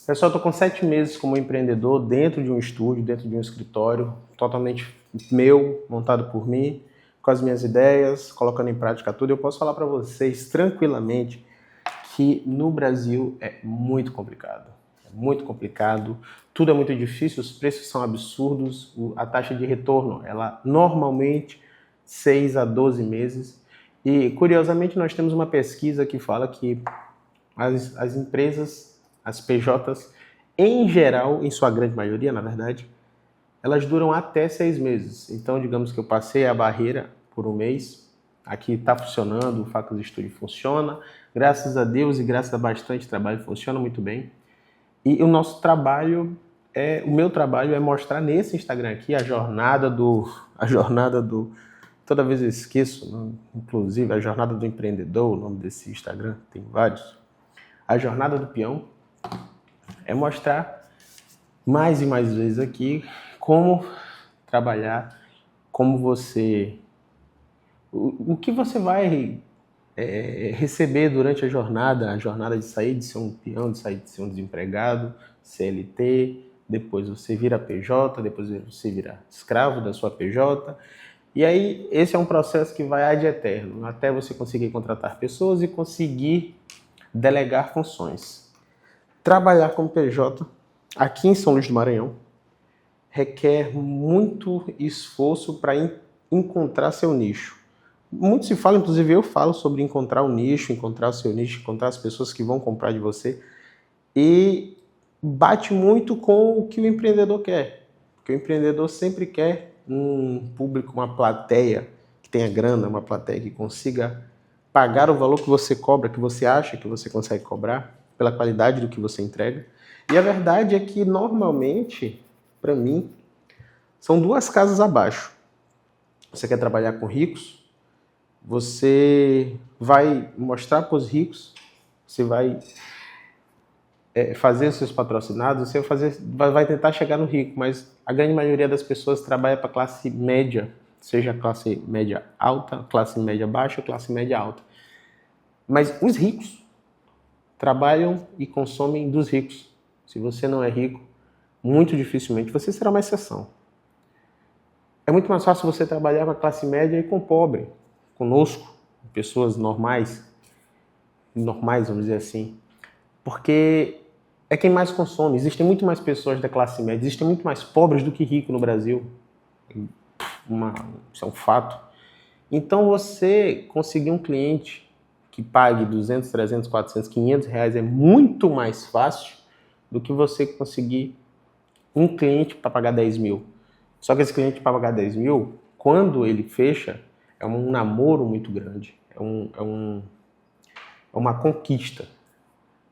Pessoal, eu estou com 7 meses como empreendedor dentro de um estúdio, dentro de um escritório, totalmente meu, montado por mim, com as minhas ideias, colocando em prática tudo. Eu posso falar para vocês tranquilamente que no Brasil é muito complicado. É muito complicado, tudo é muito difícil, os preços são absurdos, a taxa de retorno, ela normalmente 6 a 12 meses. E, curiosamente, nós temos uma pesquisa que fala que as empresas, as PJs, em geral, em sua grande maioria, na verdade, elas duram até 6 meses. Então, digamos que eu passei a barreira por um mês, aqui está funcionando, o Facas Studio funciona, graças a Deus e graças a bastante trabalho, funciona muito bem. E o nosso trabalho, o meu trabalho é mostrar nesse Instagram aqui toda vez eu esqueço, né? Inclusive a jornada do empreendedor, o nome desse Instagram, tem vários. A jornada do peão é mostrar mais e mais vezes aqui como trabalhar, como você, o que você vai receber durante a jornada de sair de ser um peão, de sair de ser um desempregado, CLT, depois você vira PJ, depois você vira escravo da sua PJ. E aí, esse é um processo que vai ad eterno, até você conseguir contratar pessoas e conseguir delegar funções. Trabalhar como PJ aqui em São Luís do Maranhão requer muito esforço para encontrar seu nicho. Muito se fala, inclusive eu falo sobre encontrar o nicho, encontrar o seu nicho, encontrar as pessoas que vão comprar de você. E bate muito com o que o empreendedor quer. Porque o empreendedor sempre quer um público, uma plateia que tenha grana, uma plateia que consiga pagar o valor que você cobra, que você acha que você consegue cobrar, pela qualidade do que você entrega. E a verdade é que, normalmente, para mim, são duas casas abaixo. Você quer trabalhar com ricos, você vai mostrar para os ricos, você vai fazer os seus patrocinados, você vai tentar chegar no rico, mas a grande maioria das pessoas trabalha para a classe média, seja classe média alta, classe média baixa ou classe média alta. Mas os ricos trabalham e consomem dos ricos. Se você não é rico, muito dificilmente você será uma exceção. É muito mais fácil você trabalhar com a classe média e com o pobre, conosco, pessoas normais, vamos dizer assim, porque é quem mais consome. Existem muito mais pessoas da classe média, existem muito mais pobres do que ricos no Brasil. Isso é um fato. Então, você conseguir um cliente que pague 200, 300, 400, 500 reais é muito mais fácil do que você conseguir um cliente para pagar 10 mil. Só que esse cliente para pagar 10 mil, quando ele fecha, é um namoro muito grande. É uma conquista.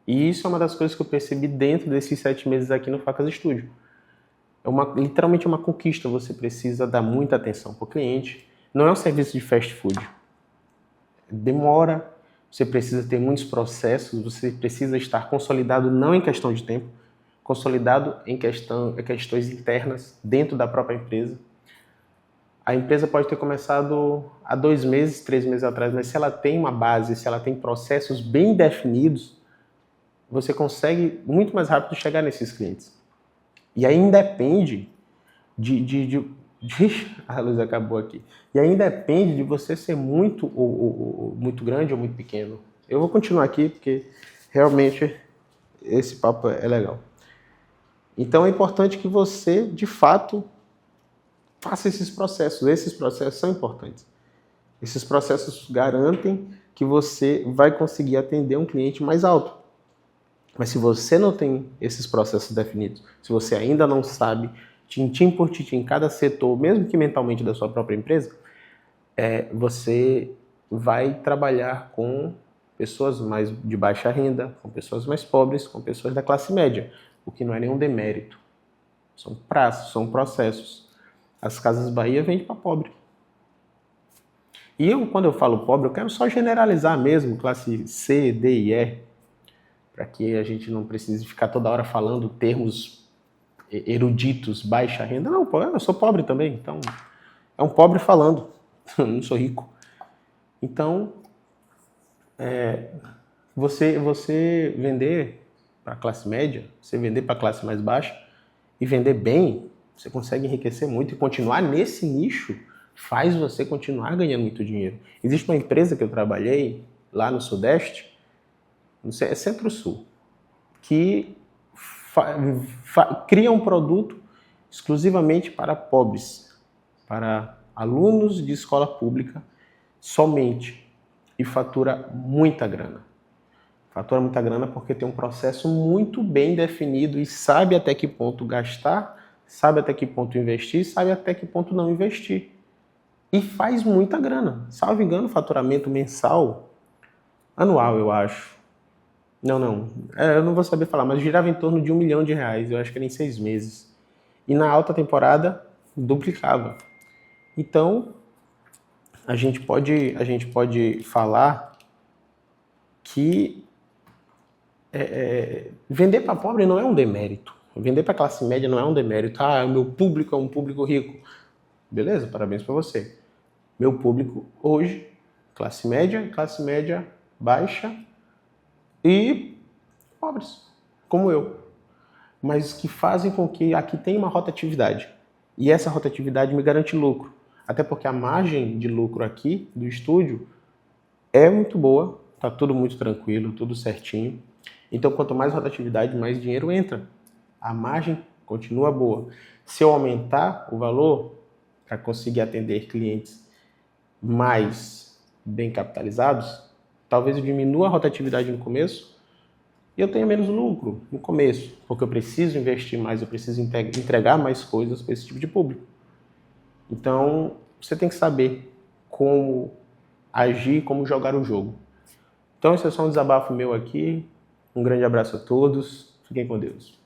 E isso é uma das coisas que eu percebi dentro desses 7 meses aqui no Facas Studio. Literalmente uma conquista. Você precisa dar muita atenção para o cliente. Não é um serviço de fast food. Demora, você precisa ter muitos processos, você precisa estar consolidado não em questão de tempo, consolidado em questões internas dentro da própria empresa. A empresa pode ter começado há 2 meses, 3 meses atrás, mas se ela tem uma base, se ela tem processos bem definidos, você consegue muito mais rápido chegar nesses clientes. E aí independe a luz acabou aqui. E aí depende de você ser muito grande ou muito pequeno. Eu vou continuar aqui porque realmente esse papo é legal. Então é importante que você, de fato, faça esses processos. Esses processos são importantes. Esses processos garantem que você vai conseguir atender um cliente mais alto. Mas se você não tem esses processos definidos, se você ainda não sabe, tintim por tintim, cada setor, mesmo que mentalmente da sua própria empresa, você vai trabalhar com pessoas mais de baixa renda, com pessoas mais pobres, com pessoas da classe média, o que não é nenhum demérito. São prazos, são processos. As Casas Bahia vendem para pobre. E quando eu falo pobre, eu quero só generalizar mesmo, classe C, D e E, para que a gente não precise ficar toda hora falando termos eruditos, baixa renda. Não, eu sou pobre também, então é um pobre falando, não sou rico. Então, você vender para a classe média, você vender para a classe mais baixa e vender bem, você consegue enriquecer muito e continuar nesse nicho faz você continuar ganhando muito dinheiro. Existe uma empresa que eu trabalhei lá no Sudeste, não sei, é Centro-Sul, que cria um produto exclusivamente para pobres, para alunos de escola pública somente, e fatura muita grana. Fatura muita grana porque tem um processo muito bem definido e sabe até que ponto gastar, sabe até que ponto investir, sabe até que ponto não investir. E faz muita grana. Salvo engano, faturamento mensal, anual, eu acho. Não. Eu não vou saber falar, mas girava em torno de R$1 milhão, eu acho que era em 6 meses. E na alta temporada, duplicava. Então, a gente pode falar que vender para pobre não é um demérito. Vender para classe média não é um demérito. Ah, o meu público é um público rico. Beleza, parabéns para você. Meu público hoje, classe média baixa e pobres, como eu. Mas que fazem com que aqui tenha uma rotatividade. E essa rotatividade me garante lucro. Até porque a margem de lucro aqui do estúdio é muito boa, tá tudo muito tranquilo, tudo certinho. Então, quanto mais rotatividade, mais dinheiro entra. A margem continua boa. Se eu aumentar o valor para conseguir atender clientes mais bem capitalizados, talvez eu diminua a rotatividade no começo e eu tenha menos lucro no começo, porque eu preciso investir mais, eu preciso entregar mais coisas para esse tipo de público. Então, você tem que saber como agir, como jogar o jogo. Então, esse é só um desabafo meu aqui. Um grande abraço a todos. Fiquem com Deus.